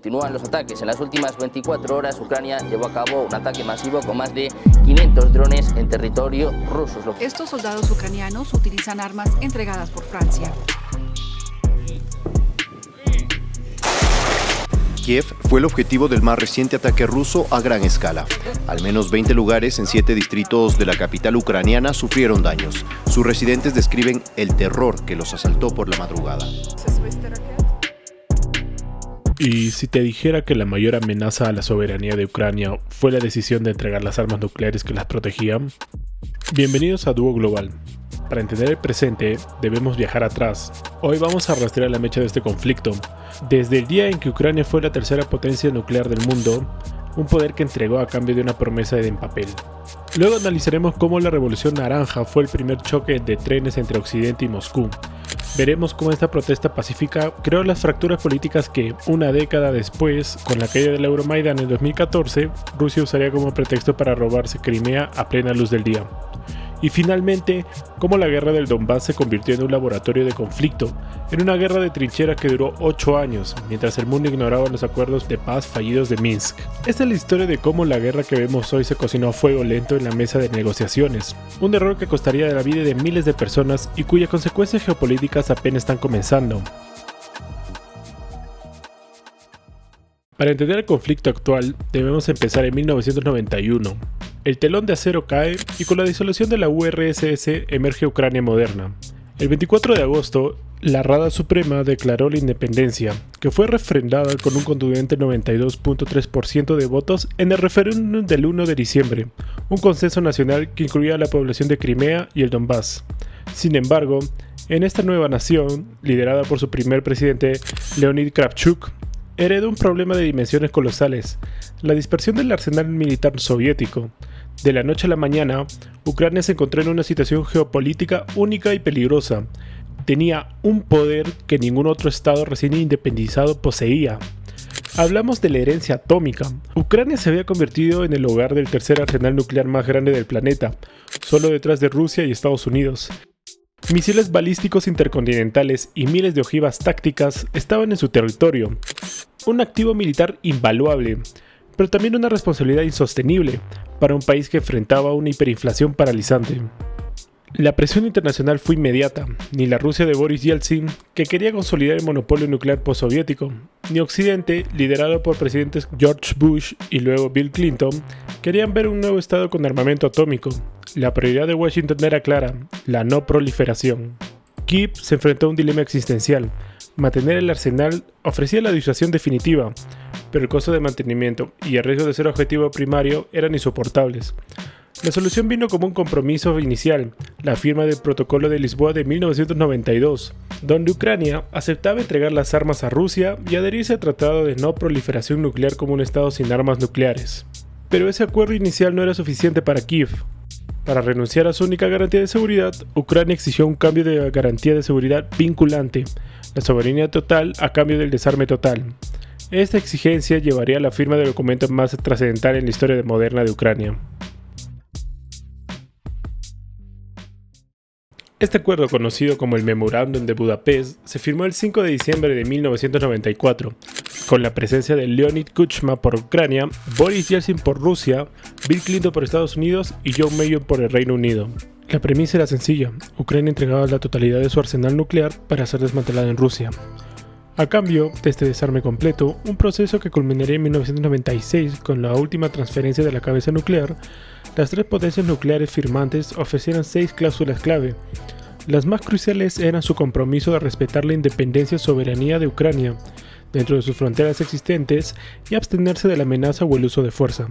Continúan los ataques. En las últimas 24 horas, Ucrania llevó a cabo un ataque masivo con más de 500 drones en territorio ruso. Estos soldados ucranianos utilizan armas entregadas por Francia. Kiev fue el objetivo del más reciente ataque ruso a gran escala. Al menos 20 lugares en 7 distritos de la capital ucraniana sufrieron daños. Sus residentes describen el terror que los asaltó por la madrugada. Y si te dijera que la mayor amenaza a la soberanía de Ucrania fue la decisión de entregar las armas nucleares que las protegían. Bienvenidos a Dúo Global. Para entender el presente, debemos viajar atrás. Hoy vamos a rastrear la mecha de este conflicto, desde el día en que Ucrania fue la tercera potencia nuclear del mundo, un poder que entregó a cambio de una promesa en papel. Luego analizaremos cómo la Revolución Naranja fue el primer choque de trenes entre Occidente y Moscú. Veremos cómo esta protesta pacífica creó las fracturas políticas que, una década después, con la caída del Euromaidán en 2014, Rusia usaría como pretexto para robarse Crimea a plena luz del día. Y finalmente, cómo la guerra del Donbass se convirtió en un laboratorio de conflicto, en una guerra de trincheras que duró 8 años, mientras el mundo ignoraba los acuerdos de paz fallidos de Minsk. Esta es la historia de cómo la guerra que vemos hoy se cocinó a fuego lento en la mesa de negociaciones, un error que costaría la vida de miles de personas y cuyas consecuencias geopolíticas apenas están comenzando. Para entender el conflicto actual, debemos empezar en 1991. El telón de acero cae y con la disolución de la URSS emerge Ucrania moderna. El 24 de agosto, la Rada Suprema declaró la independencia, que fue refrendada con un contundente 92.3% de votos en el referéndum del 1 de diciembre, un consenso nacional que incluía a la población de Crimea y el Donbass. Sin embargo, en esta nueva nación, liderada por su primer presidente, Leonid Kravchuk, heredó un problema de dimensiones colosales: la dispersión del arsenal militar soviético. De la noche a la mañana, Ucrania se encontró en una situación geopolítica única y peligrosa. Tenía un poder que ningún otro estado recién independizado poseía. Hablamos de la herencia atómica. Ucrania se había convertido en el hogar del tercer arsenal nuclear más grande del planeta, solo detrás de Rusia y Estados Unidos. Misiles balísticos intercontinentales y miles de ojivas tácticas estaban en su territorio. Un activo militar invaluable, pero también una responsabilidad insostenible para un país que enfrentaba una hiperinflación paralizante. La presión internacional fue inmediata. Ni la Rusia de Boris Yeltsin, que quería consolidar el monopolio nuclear postsoviético, ni Occidente, liderado por presidentes George Bush y luego Bill Clinton, querían ver un nuevo estado con armamento atómico. La prioridad de Washington era clara: la no proliferación. Kiev se enfrentó a un dilema existencial. Mantener el arsenal ofrecía la disuasión definitiva, pero el costo de mantenimiento y el riesgo de ser objetivo primario eran insoportables. La solución vino como un compromiso inicial, la firma del Protocolo de Lisboa de 1992, donde Ucrania aceptaba entregar las armas a Rusia y adherirse al Tratado de No Proliferación Nuclear como un estado sin armas nucleares. Pero ese acuerdo inicial no era suficiente para Kiev. Para renunciar a su única garantía de seguridad, Ucrania exigió un cambio de garantía de seguridad vinculante, la soberanía total a cambio del desarme total. Esta exigencia llevaría a la firma del documento más trascendental en la historia moderna de Ucrania. Este acuerdo, conocido como el Memorándum de Budapest, se firmó el 5 de diciembre de 1994, con la presencia de Leonid Kuchma por Ucrania, Boris Yeltsin por Rusia, Bill Clinton por Estados Unidos y John Major por el Reino Unido. La premisa era sencilla: Ucrania entregaba la totalidad de su arsenal nuclear para ser desmantelada en Rusia. A cambio de este desarme completo, un proceso que culminaría en 1996 con la última transferencia de la cabeza nuclear, las tres potencias nucleares firmantes ofrecieron 6 cláusulas clave. Las más cruciales eran su compromiso de respetar la independencia y soberanía de Ucrania dentro de sus fronteras existentes y abstenerse de la amenaza o el uso de fuerza.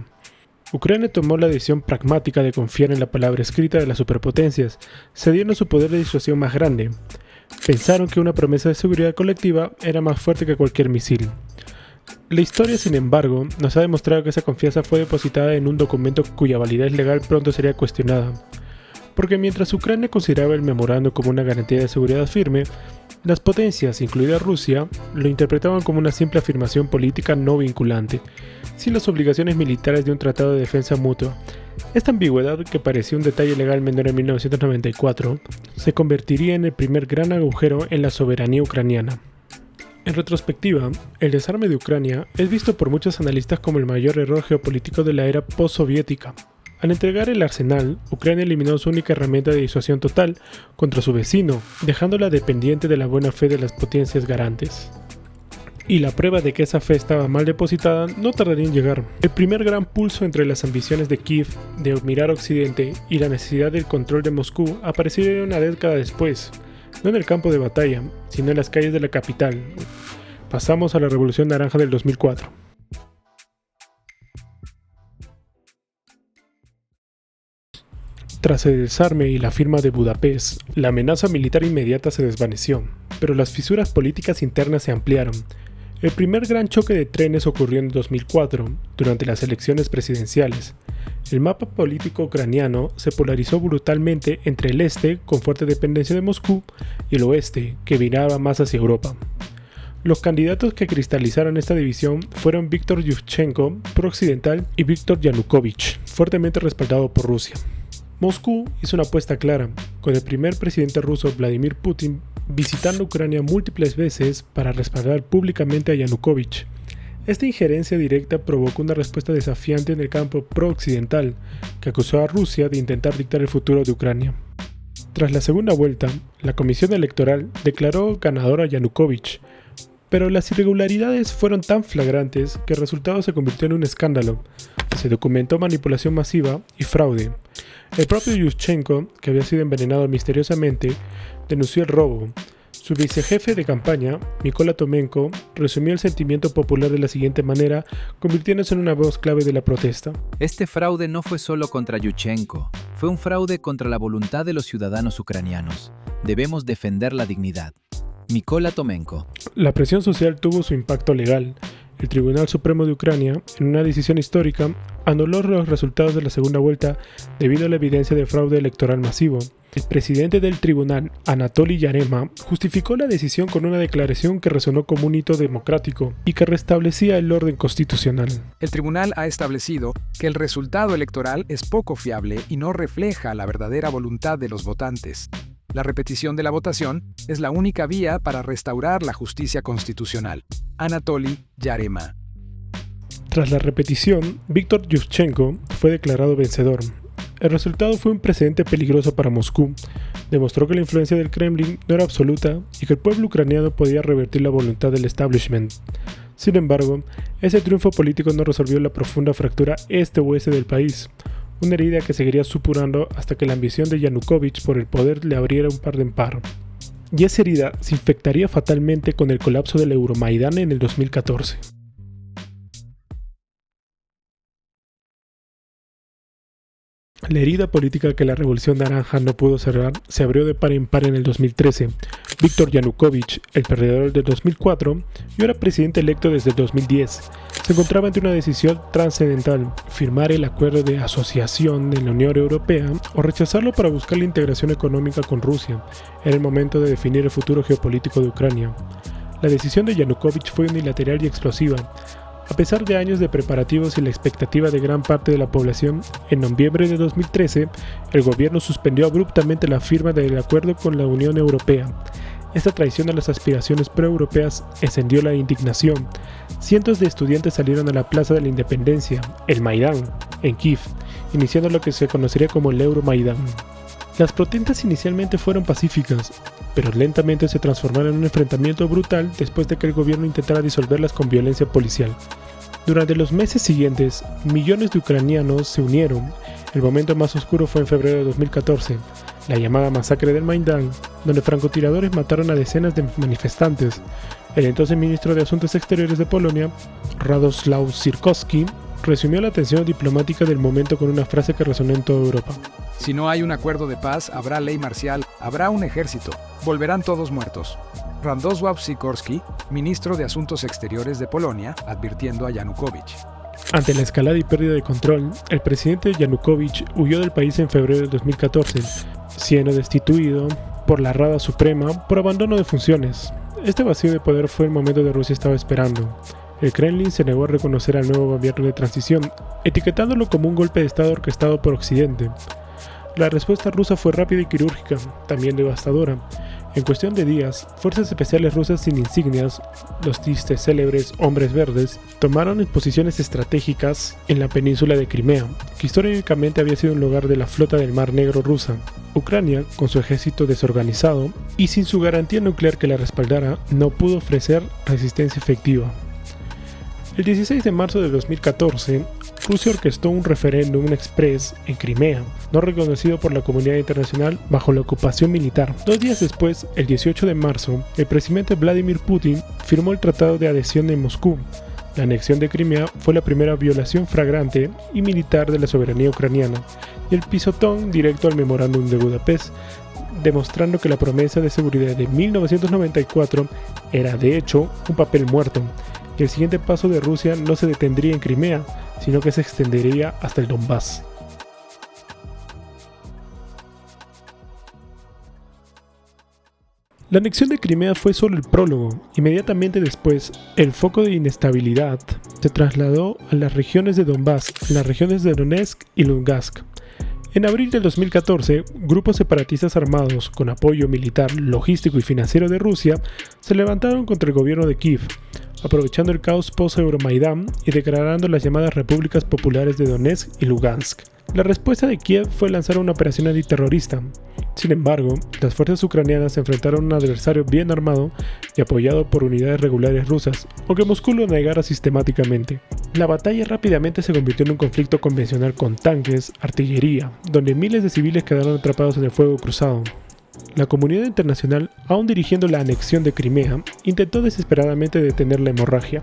Ucrania tomó la decisión pragmática de confiar en la palabra escrita de las superpotencias, cediendo su poder de disuasión más grande. Pensaron que una promesa de seguridad colectiva era más fuerte que cualquier misil. La historia, sin embargo, nos ha demostrado que esa confianza fue depositada en un documento cuya validez legal pronto sería cuestionada. Porque mientras Ucrania consideraba el memorándum como una garantía de seguridad firme, las potencias, incluida Rusia, lo interpretaban como una simple afirmación política no vinculante, sin las obligaciones militares de un tratado de defensa mutua. Esta ambigüedad, que parecía un detalle legal menor en 1994, se convertiría en el primer gran agujero en la soberanía ucraniana. En retrospectiva, el desarme de Ucrania es visto por muchos analistas como el mayor error geopolítico de la era postsoviética. Al entregar el arsenal, Ucrania eliminó su única herramienta de disuasión total contra su vecino, dejándola dependiente de la buena fe de las potencias garantes. Y la prueba de que esa fe estaba mal depositada no tardaría en llegar. El primer gran pulso entre las ambiciones de Kiev de mirar a Occidente y la necesidad del control de Moscú aparecería una década después, no en el campo de batalla, sino en las calles de la capital. Pasamos a la Revolución Naranja del 2004. Tras el desarme y la firma de Budapest, la amenaza militar inmediata se desvaneció, pero las fisuras políticas internas se ampliaron. El primer gran choque de trenes ocurrió en 2004, durante las elecciones presidenciales. El mapa político ucraniano se polarizó brutalmente entre el este, con fuerte dependencia de Moscú, y el oeste, que viraba más hacia Europa. Los candidatos que cristalizaron esta división fueron Viktor Yushchenko, pro-occidental, y Viktor Yanukovych, fuertemente respaldado por Rusia. Moscú hizo una apuesta clara, con el primer presidente ruso Vladimir Putin visitando Ucrania múltiples veces para respaldar públicamente a Yanukovych. Esta injerencia directa provocó una respuesta desafiante en el campo pro-occidental, que acusó a Rusia de intentar dictar el futuro de Ucrania. Tras la segunda vuelta, la Comisión Electoral declaró ganador a Yanukovych, pero las irregularidades fueron tan flagrantes que el resultado se convirtió en un escándalo. Se documentó manipulación masiva y fraude. El propio Yushchenko, que había sido envenenado misteriosamente, denunció el robo. Su vicejefe de campaña, Mykola Tomenko, resumió el sentimiento popular de la siguiente manera, convirtiéndose en una voz clave de la protesta. Este fraude no fue solo contra Yushchenko, fue un fraude contra la voluntad de los ciudadanos ucranianos. Debemos defender la dignidad. Mykola Tomenko. La presión social tuvo su impacto legal. El Tribunal Supremo de Ucrania, en una decisión histórica, anuló los resultados de la segunda vuelta debido a la evidencia de fraude electoral masivo. El presidente del tribunal, Anatoly Yarema, justificó la decisión con una declaración que resonó como un hito democrático y que restablecía el orden constitucional. El tribunal ha establecido que el resultado electoral es poco fiable y no refleja la verdadera voluntad de los votantes. La repetición de la votación es la única vía para restaurar la justicia constitucional. Anatoly Yarema. Tras la repetición, Viktor Yushchenko fue declarado vencedor. El resultado fue un precedente peligroso para Moscú. Demostró que la influencia del Kremlin no era absoluta y que el pueblo ucraniano podía revertir la voluntad del establishment. Sin embargo, ese triunfo político no resolvió la profunda fractura este-oeste del país, una herida que seguiría supurando hasta que la ambición de Yanukovych por el poder le abriera un par de par. Y esa herida se infectaría fatalmente con el colapso del Euromaidán en el 2014. La herida política que la Revolución Naranja no pudo cerrar se abrió de par en par en el 2013. Viktor Yanukovych, el perdedor del 2004 y ahora presidente electo desde el 2010, se encontraba ante una decisión trascendental: firmar el acuerdo de asociación en la Unión Europea o rechazarlo para buscar la integración económica con Rusia. Era el momento de definir el futuro geopolítico de Ucrania. La decisión de Yanukovych fue unilateral y explosiva. A pesar de años de preparativos y la expectativa de gran parte de la población, en noviembre de 2013, el gobierno suspendió abruptamente la firma del acuerdo con la Unión Europea. Esta traición a las aspiraciones pro-europeas encendió la indignación. Cientos de estudiantes salieron a la Plaza de la Independencia, el Maidán, en Kiev, iniciando lo que se conocería como el Euromaidán. Las protestas inicialmente fueron pacíficas, pero lentamente se transformaron en un enfrentamiento brutal después de que el gobierno intentara disolverlas con violencia policial. Durante los meses siguientes, millones de ucranianos se unieron. El momento más oscuro fue en febrero de 2014, la llamada masacre del Maidán, donde francotiradores mataron a decenas de manifestantes. El entonces ministro de Asuntos Exteriores de Polonia, Radosław Sikorski, resumió la tensión diplomática del momento con una frase que resonó en toda Europa. Si no hay un acuerdo de paz, habrá ley marcial, habrá un ejército, volverán todos muertos. Radosław Sikorski, ministro de Asuntos Exteriores de Polonia, advirtiendo a Yanukovych. Ante la escalada y pérdida de control, el presidente Yanukovych huyó del país en febrero de 2014, siendo destituido por la Rada Suprema por abandono de funciones. Este vacío de poder fue el momento que Rusia estaba esperando. El Kremlin se negó a reconocer al nuevo gobierno de transición, etiquetándolo como un golpe de estado orquestado por Occidente. La respuesta rusa fue rápida y quirúrgica, también devastadora. En cuestión de días, fuerzas especiales rusas sin insignias, los célebres hombres verdes, tomaron posiciones estratégicas en la península de Crimea, que históricamente había sido un lugar de la flota del Mar Negro rusa. Ucrania, con su ejército desorganizado y sin su garantía nuclear que la respaldara, no pudo ofrecer resistencia efectiva. El 16 de marzo de 2014, Rusia orquestó un referéndum express en Crimea, no reconocido por la comunidad internacional bajo la ocupación militar. 2 días después, el 18 de marzo, el presidente Vladimir Putin firmó el Tratado de Adhesión en Moscú. La anexión de Crimea fue la primera violación flagrante y militar de la soberanía ucraniana, y el pisotón directo al memorándum de Budapest, demostrando que la promesa de seguridad de 1994 era de hecho un papel muerto, y el siguiente paso de Rusia no se detendría en Crimea, sino que se extendería hasta el Donbass. La anexión de Crimea fue solo el prólogo. Inmediatamente después, el foco de inestabilidad se trasladó a las regiones de Donbass, las regiones de Donetsk y Lugansk. En abril del 2014, grupos separatistas armados con apoyo militar, logístico y financiero de Rusia se levantaron contra el gobierno de Kiev, aprovechando el caos post-Euromaidán y declarando las llamadas repúblicas populares de Donetsk y Lugansk. La respuesta de Kiev fue lanzar una operación antiterrorista. Sin embargo, las fuerzas ucranianas se enfrentaron a un adversario bien armado y apoyado por unidades regulares rusas, aunque Moscú lo negara sistemáticamente. La batalla rápidamente se convirtió en un conflicto convencional con tanques, artillería, donde miles de civiles quedaron atrapados en el fuego cruzado. La comunidad internacional, aún dirigiendo la anexión de Crimea, intentó desesperadamente detener la hemorragia.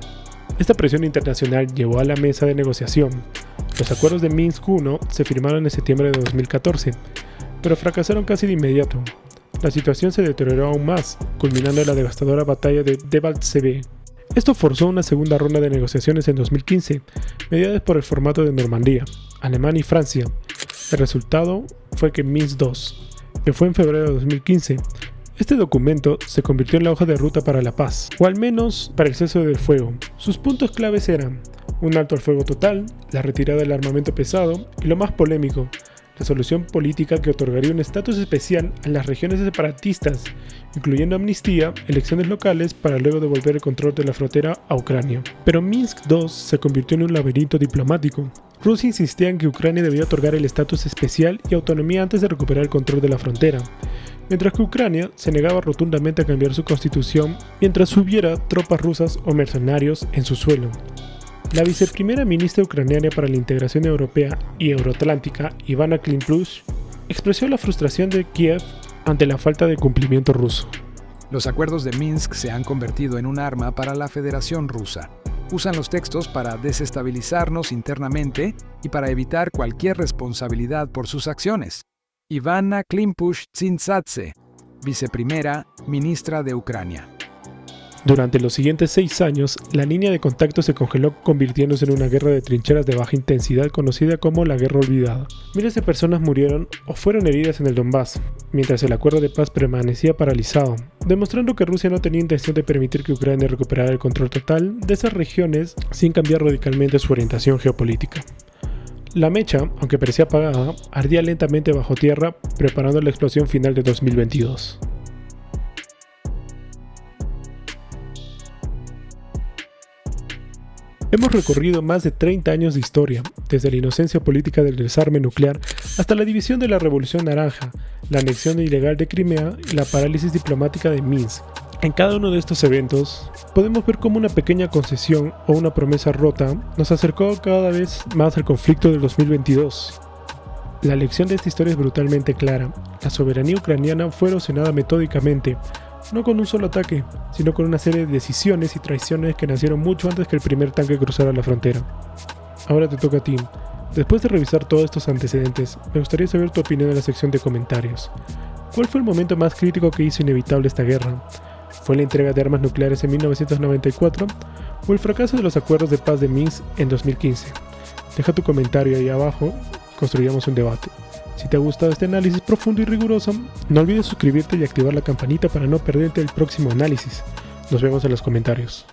Esta presión internacional llevó a la mesa de negociación. Los acuerdos de Minsk I se firmaron en septiembre de 2014, pero fracasaron casi de inmediato. La situación se deterioró aún más, culminando en la devastadora batalla de Debaltseve. Esto forzó una segunda ronda de negociaciones en 2015, mediadas por el formato de Normandía, Alemania y Francia. El resultado fue que Minsk II, que fue en febrero de 2015, este documento se convirtió en la hoja de ruta para la paz, o al menos para el cese del fuego. Sus puntos claves eran un alto al fuego total, la retirada del armamento pesado y, lo más polémico, la solución política que otorgaría un estatus especial a las regiones separatistas, incluyendo amnistía, elecciones locales para luego devolver el control de la frontera a Ucrania. Pero Minsk II se convirtió en un laberinto diplomático. Rusia insistía en que Ucrania debía otorgar el estatus especial y autonomía antes de recuperar el control de la frontera, mientras que Ucrania se negaba rotundamente a cambiar su constitución mientras hubiera tropas rusas o mercenarios en su suelo. La viceprimera ministra ucraniana para la integración europea y euroatlántica, Ivana Klimpush, expresó la frustración de Kiev ante la falta de cumplimiento ruso. Los acuerdos de Minsk se han convertido en un arma para la Federación Rusa. Usan los textos para desestabilizarnos internamente y para evitar cualquier responsabilidad por sus acciones. Ivana Klimpush-Tsintsadze, viceprimera ministra de Ucrania. Durante los siguientes 6 años, la línea de contacto se congeló, convirtiéndose en una guerra de trincheras de baja intensidad conocida como la Guerra Olvidada. Miles de personas murieron o fueron heridas en el Donbass, mientras el acuerdo de paz permanecía paralizado, demostrando que Rusia no tenía intención de permitir que Ucrania recuperara el control total de esas regiones sin cambiar radicalmente su orientación geopolítica. La mecha, aunque parecía apagada, ardía lentamente bajo tierra, preparando la explosión final de 2022. Hemos recorrido más de 30 años de historia, desde la inocencia política del desarme nuclear hasta la división de la Revolución Naranja, la anexión ilegal de Crimea y la parálisis diplomática de Minsk. En cada uno de estos eventos, podemos ver cómo una pequeña concesión o una promesa rota nos acercó cada vez más al conflicto del 2022. La lección de esta historia es brutalmente clara. La soberanía ucraniana fue erosionada metódicamente, no con un solo ataque, sino con una serie de decisiones y traiciones que nacieron mucho antes que el primer tanque cruzara la frontera. Ahora te toca a ti. Después de revisar todos estos antecedentes, me gustaría saber tu opinión en la sección de comentarios. ¿Cuál fue el momento más crítico que hizo inevitable esta guerra? ¿Fue la entrega de armas nucleares en 1994 o el fracaso de los acuerdos de paz de Minsk en 2015? Deja tu comentario ahí abajo, construyamos un debate. Si te ha gustado este análisis profundo y riguroso, no olvides suscribirte y activar la campanita para no perderte el próximo análisis. Nos vemos en los comentarios.